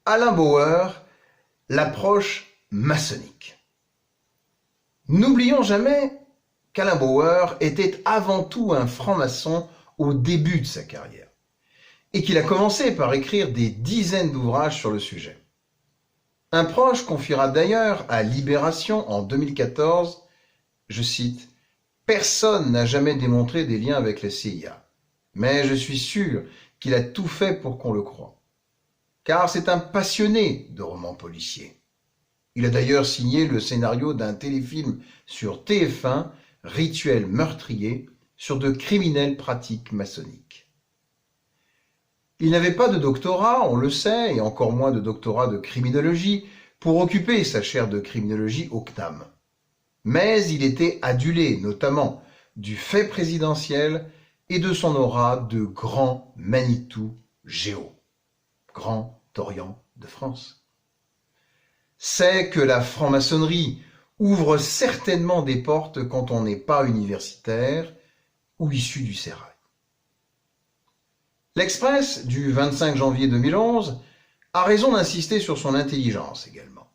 Alain Bauer, l'approche maçonnique. N'oublions jamais qu'Alain Bauer était avant tout un franc-maçon au début de sa carrière et qu'il a commencé par écrire des dizaines d'ouvrages sur le sujet. Un proche confiera d'ailleurs à Libération en 2014, je cite, « Personne n'a jamais démontré des liens avec la CIA, mais je suis sûr qu'il a tout fait pour qu'on le croie. Car c'est un passionné de romans policiers. Il a d'ailleurs signé le scénario d'un téléfilm sur TF1, Rituel meurtrier, sur de criminelles pratiques maçonniques. Il n'avait pas de doctorat, on le sait, et encore moins de doctorat de criminologie, pour occuper sa chaire de criminologie au CNAM. Mais il était adulé, notamment, du fait présidentiel et de son aura de grand Manitou Géo, Grand Orient de France. C'est que la franc-maçonnerie ouvre certainement des portes quand on n'est pas universitaire ou issu du sérail. L'Express du 25 janvier 2011 a raison d'insister sur son intelligence également.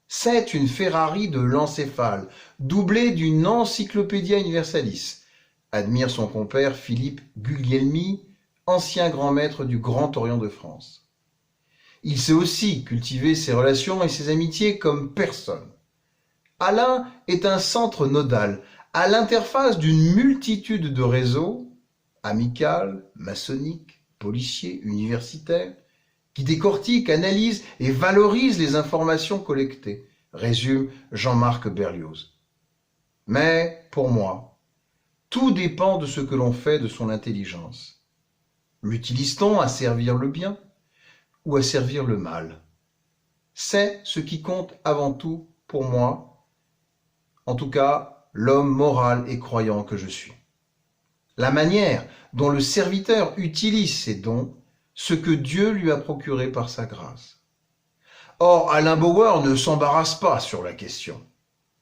C'est une Ferrari de l'encéphale, doublée d'une Encyclopædia Universalis, admire son compère Philippe Guglielmi, ancien grand maître du Grand Orient de France. Il sait aussi cultiver ses relations et ses amitiés comme personne. Alain est un centre nodal, à l'interface d'une multitude de réseaux, amicales, maçonniques, policiers, universitaires, qui décortiquent, analysent et valorisent les informations collectées, résume Jean-Marc Berlioz. Mais, pour moi, tout dépend de ce que l'on fait de son intelligence. L'utilise-t-on à servir le bien ou à servir le mal? C'est ce qui compte avant tout pour moi, en tout cas l'homme moral et croyant que je suis. La manière dont le serviteur utilise ses dons, ce que Dieu lui a procuré par sa grâce. Or, Alain Bauer ne s'embarrasse pas sur la question.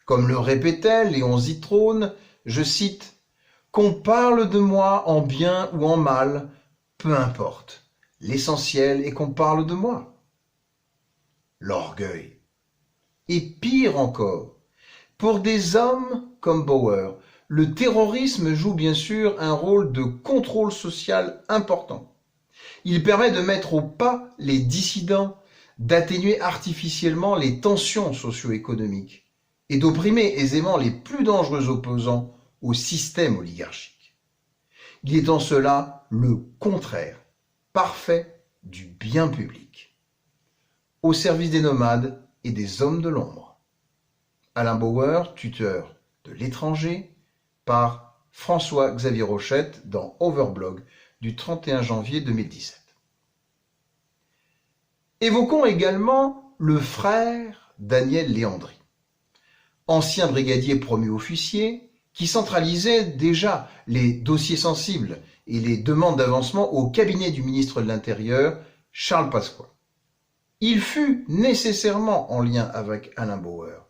Comme le répétait Léon Zitrone, je cite, « Qu'on parle de moi en bien ou en mal, peu importe. L'essentiel est qu'on parle de moi. » L'orgueil. Et pire encore, pour des hommes comme Bauer, le terrorisme joue bien sûr un rôle de contrôle social important. Il permet de mettre au pas les dissidents, d'atténuer artificiellement les tensions socio-économiques et d'opprimer aisément les plus dangereux opposants au système oligarchique. Il est en cela le contraire parfait du bien public, au service des nomades et des hommes de l'ombre. Alain Bauer, tuteur de l'étranger, par François-Xavier Rochette dans Overblog du 31 janvier 2017. Évoquons également le frère Daniel Léandri, ancien brigadier promu officier qui centralisait déjà les dossiers sensibles et les demandes d'avancement au cabinet du ministre de l'Intérieur, Charles Pasqua. Il fut nécessairement en lien avec Alain Bauer,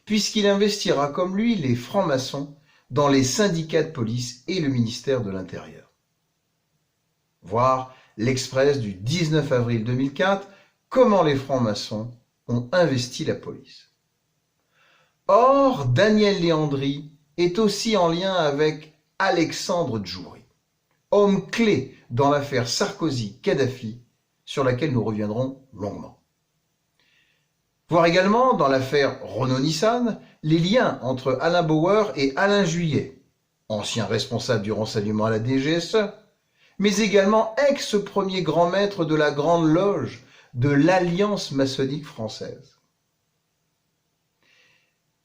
puisqu'il investira comme lui les francs-maçons dans les syndicats de police et le ministère de l'Intérieur. Voir l'Express du 19 avril 2004, comment les francs-maçons ont investi la police. Or, Daniel Léandri est aussi en lien avec Alexandre Djouri, homme clé dans l'affaire Sarkozy-Kadhafi, sur laquelle nous reviendrons longuement. Voir également dans l'affaire Renault-Nissan les liens entre Alain Bauer et Alain Juillet, ancien responsable du renseignement à la DGSE, mais également ex-premier grand maître de la Grande Loge de l'Alliance maçonnique française.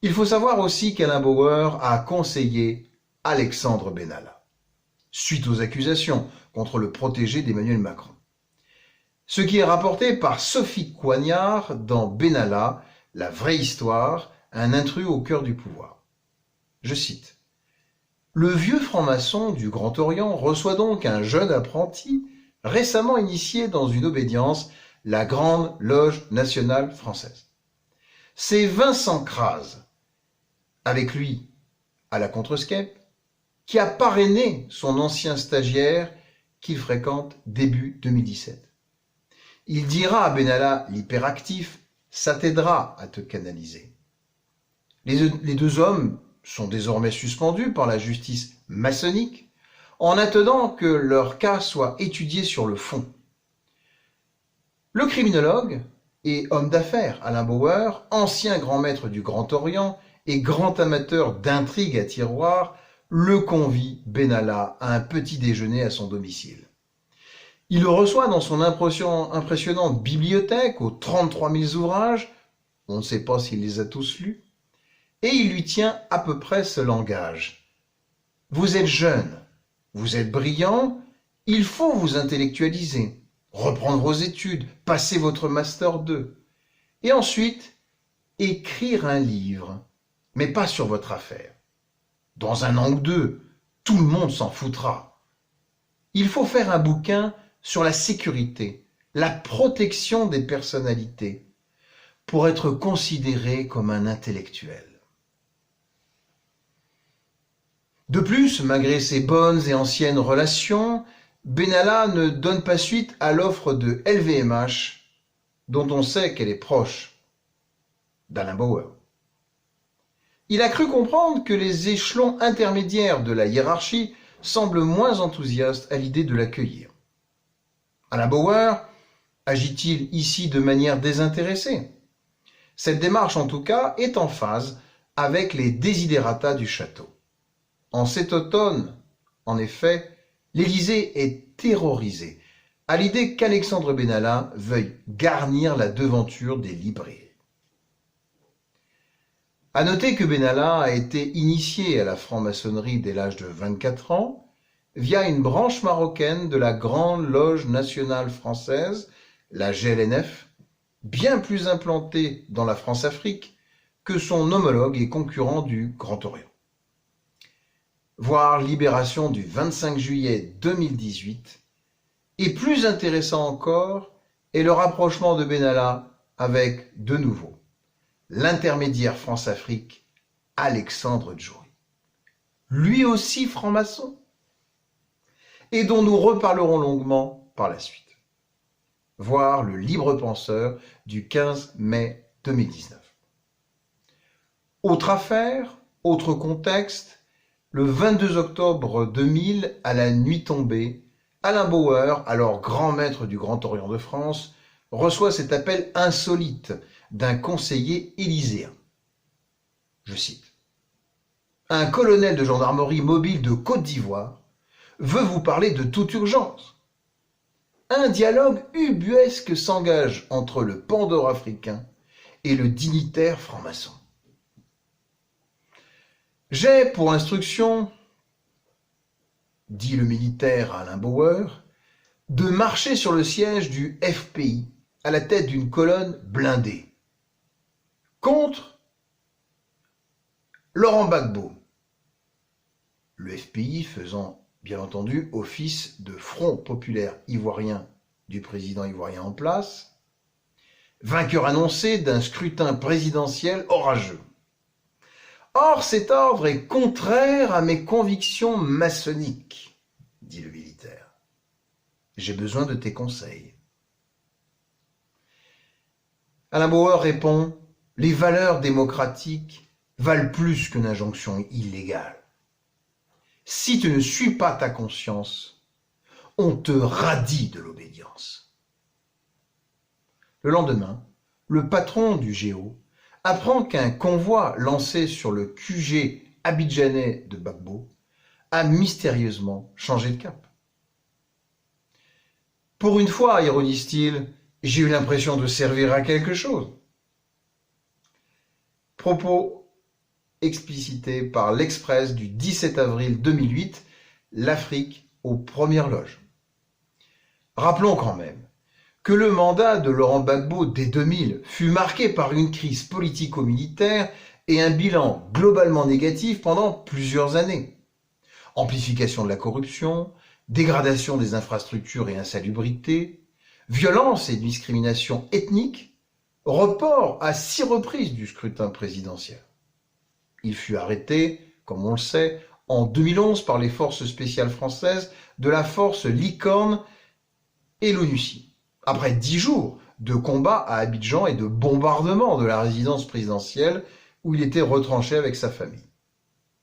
Il faut savoir aussi qu'Alain Bauer a conseillé Alexandre Benalla, suite aux accusations contre le protégé d'Emmanuel Macron. Ce qui est rapporté par Sophie Coignard dans Benalla, la vraie histoire, un intrus au cœur du pouvoir. Je cite. « Le vieux franc-maçon du Grand Orient reçoit donc un jeune apprenti récemment initié dans une obédience, la Grande Loge nationale française. C'est Vincent Crase, avec lui à la Contrescape, qui a parrainé son ancien stagiaire qu'il fréquente début 2017. Il dira à Benalla l'hyperactif, ça t'aidera à te canaliser. Les deux hommes sont désormais suspendus par la justice maçonnique en attendant que leur cas soit étudié sur le fond. Le criminologue et homme d'affaires Alain Bauer, ancien grand maître du Grand Orient et grand amateur d'intrigues à tiroir, le convie, Benalla, à un petit déjeuner à son domicile. Il le reçoit dans son impressionnante bibliothèque aux 33 000 ouvrages, on ne sait pas s'il les a tous lus, et il lui tient à peu près ce langage. Vous êtes jeune, vous êtes brillant, il faut vous intellectualiser, reprendre vos études, passer votre Master 2, et ensuite écrire un livre, mais pas sur votre affaire. Dans 1 an ou 2, tout le monde s'en foutra. Il faut faire un bouquin sur la sécurité, la protection des personnalités, pour être considéré comme un intellectuel. De plus, malgré ses bonnes et anciennes relations, Benalla ne donne pas suite à l'offre de LVMH, dont on sait qu'elle est proche d'Alain Bauer. Il a cru comprendre que les échelons intermédiaires de la hiérarchie semblent moins enthousiastes à l'idée de l'accueillir. Alain Bauer agit-il ici de manière désintéressée? Cette démarche, en tout cas, est en phase avec les desiderata du château. En cet automne, en effet, l'Élysée est terrorisé à l'idée qu'Alexandre Benalla veuille garnir la devanture des librairies. À noter que Benalla a été initié à la franc-maçonnerie dès l'âge de 24 ans via une branche marocaine de la Grande Loge nationale française, la GLNF, bien plus implantée dans la France-Afrique que son homologue et concurrent du Grand Orient. Voir Libération du 25 juillet 2018, et plus intéressant encore est le rapprochement de Benalla avec, de nouveau, l'intermédiaire France-Afrique Alexandre Djouri, lui aussi franc-maçon, et dont nous reparlerons longuement par la suite. Voir le Libre Penseur du 15 mai 2019. Autre affaire, autre contexte, le 22 octobre 2000, à la nuit tombée, Alain Bauer, alors grand maître du Grand Orient de France, reçoit cet appel insolite d'un conseiller élyséen. Je cite. « Un colonel de gendarmerie mobile de Côte d'Ivoire veut vous parler de toute urgence. Un dialogue ubuesque s'engage entre le Pandore africain et le dignitaire franc-maçon. J'ai pour instruction, dit le militaire Alain Bauer, de marcher sur le siège du FPI à la tête d'une colonne blindée contre Laurent Gbagbo, le FPI faisant bien entendu office de Front populaire ivoirien du président ivoirien en place, vainqueur annoncé d'un scrutin présidentiel orageux. Or, cet ordre est contraire à mes convictions maçonniques, dit le militaire. J'ai besoin de tes conseils. Alain Bauer répond, les valeurs démocratiques valent plus qu'une injonction illégale. Si tu ne suis pas ta conscience, on te radie de l'obédience. Le lendemain, le patron du Géo apprend qu'un convoi lancé sur le QG abidjanais de Gbagbo a mystérieusement changé de cap. Pour une fois, ironise-t-il, j'ai eu l'impression de servir à quelque chose. Propos explicités par l'Express du 17 avril 2008, l'Afrique aux premières loges. Rappelons quand même que le mandat de Laurent Gbagbo dès 2000 fut marqué par une crise politico-militaire et un bilan globalement négatif pendant plusieurs années. Amplification de la corruption, dégradation des infrastructures et insalubrité, violence et discrimination ethnique, report à 6 reprises du scrutin présidentiel. Il fut arrêté, comme on le sait, en 2011 par les forces spéciales françaises de la force Licorne et l'ONUCI, après 10 jours de combats à Abidjan et de bombardement de la résidence présidentielle où il était retranché avec sa famille.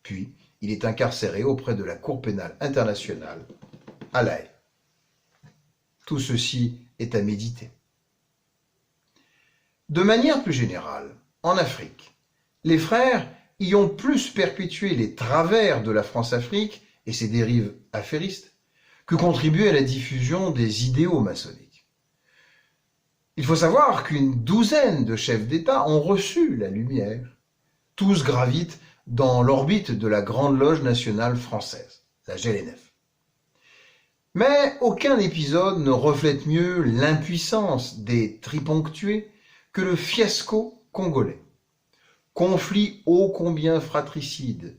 Puis, il est incarcéré auprès de la Cour pénale internationale à La Haye. Tout ceci est à méditer. De manière plus générale, en Afrique, les frères y ont plus perpétué les travers de la France-Afrique et ses dérives affairistes que contribué à la diffusion des idéaux maçonniques. Il faut savoir qu'une douzaine de chefs d'État ont reçu la lumière. Tous gravitent dans l'orbite de la Grande Loge nationale française, la GLNF. Mais aucun épisode ne reflète mieux l'impuissance des triponctués que le fiasco congolais. Conflit ô combien fratricide,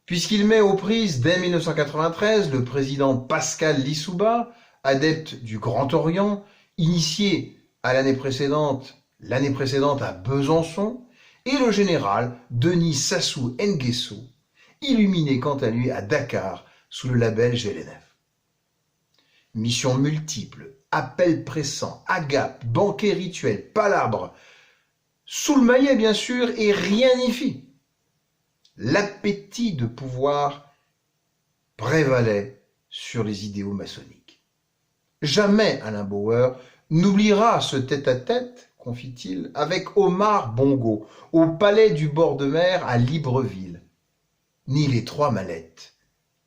puisqu'il met aux prises dès 1993 le président Pascal Lissouba, adepte du Grand Orient, initié à l'année précédente à Besançon, et le général Denis Sassou Nguesso, illuminé quant à lui à Dakar sous le label GLNF. Missions multiples, appels pressants, agapes, banquets rituels, palabres, sous le maillet bien sûr, et rien n'y fit. L'appétit de pouvoir prévalait sur les idéaux maçonniques. Jamais Alain Bauer n'oubliera ce tête-à-tête, confie-t-il, avec Omar Bongo, au palais du bord de mer à Libreville, ni les 3 mallettes,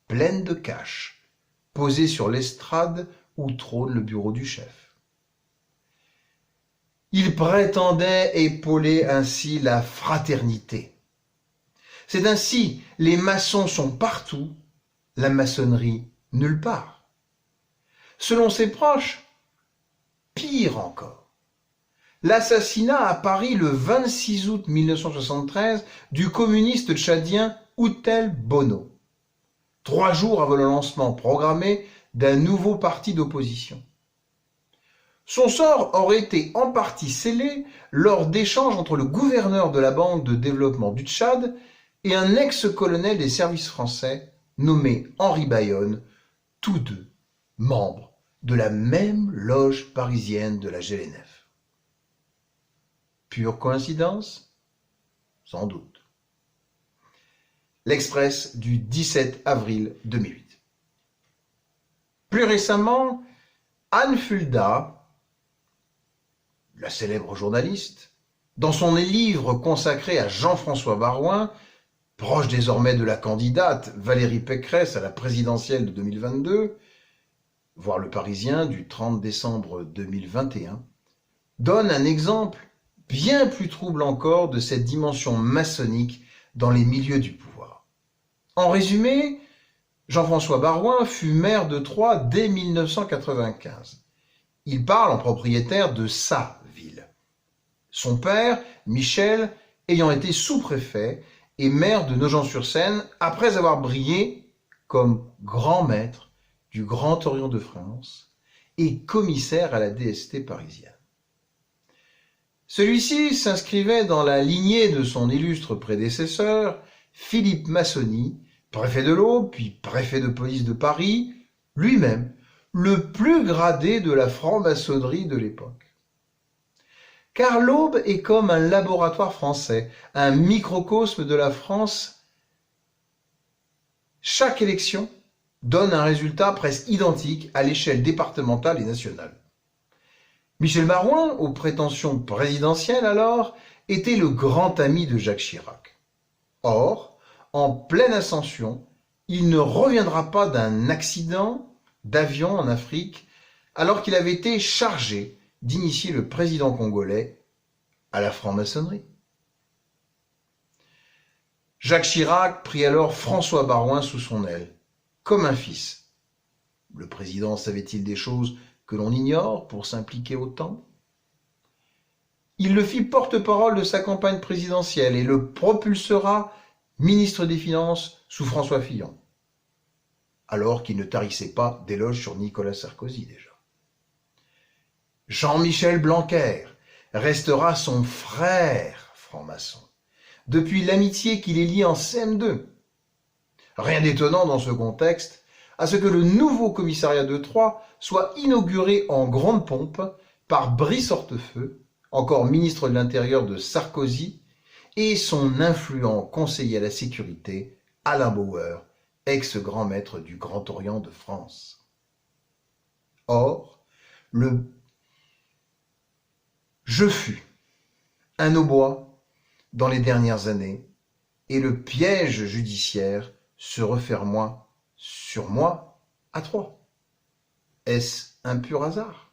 pleines de cash, posées sur l'estrade où trône le bureau du chef. Il prétendait épauler ainsi la fraternité. C'est ainsi, les maçons sont partout, la maçonnerie nulle part. Selon ses proches, pire encore. L'assassinat à Paris le 26 août 1973 du communiste tchadien Outel Bono, 3 jours avant le lancement programmé d'un nouveau parti d'opposition. Son sort aurait été en partie scellé lors d'échanges entre le gouverneur de la Banque de développement du Tchad et un ex-colonel des services français nommé Henri Bayonne, tous deux membres de la même loge parisienne de la GLNF. Pure coïncidence? Sans doute. L'Express du 17 avril 2008. Plus récemment, Anne Fulda, la célèbre journaliste, dans son livre consacré à Jean-François Baroin, proche désormais de la candidate Valérie Pécresse à la présidentielle de 2022, voir Le Parisien du 30 décembre 2021, donne un exemple bien plus trouble encore de cette dimension maçonnique dans les milieux du pouvoir. En résumé, Jean-François Baroin fut maire de Troyes dès 1995. Il parle en propriétaire de sa ville. Son père, Michel, ayant été sous-préfet et maire de Nogent-sur-Seine après avoir brillé comme grand maître du Grand Orient de France et commissaire à la DST parisienne. Celui-ci s'inscrivait dans la lignée de son illustre prédécesseur, Philippe Massony, préfet de l'Aube, puis préfet de police de Paris, lui-même le plus gradé de la franc-maçonnerie de l'époque. Car l'Aube est comme un laboratoire français, un microcosme de la France. Chaque élection donne un résultat presque identique à l'échelle départementale et nationale. Michel Baroin, aux prétentions présidentielles alors, était le grand ami de Jacques Chirac. Or, en pleine ascension, il ne reviendra pas d'un accident d'avion en Afrique alors qu'il avait été chargé d'initier le président congolais à la franc-maçonnerie. Jacques Chirac prit alors François Baroin sous son aile, comme un fils. Le président savait-il des choses que l'on ignore pour s'impliquer autant? Il le fit porte-parole de sa campagne présidentielle et le propulsera ministre des Finances sous François Fillon, alors qu'il ne tarissait pas d'éloges sur Nicolas Sarkozy déjà. Jean-Michel Blanquer restera son frère franc-maçon, depuis l'amitié qui les lie en CM2. Rien d'étonnant dans ce contexte, à ce que le nouveau commissariat de Troyes soit inauguré en grande pompe par Brice Hortefeux, encore ministre de l'Intérieur de Sarkozy, et son influent conseiller à la sécurité, Alain Bauer, ex-grand maître du Grand Orient de France. Or, le je fus un aubois dans les dernières années, et le piège judiciaire se referma sur moi à Troyes. Est-ce un pur hasard ?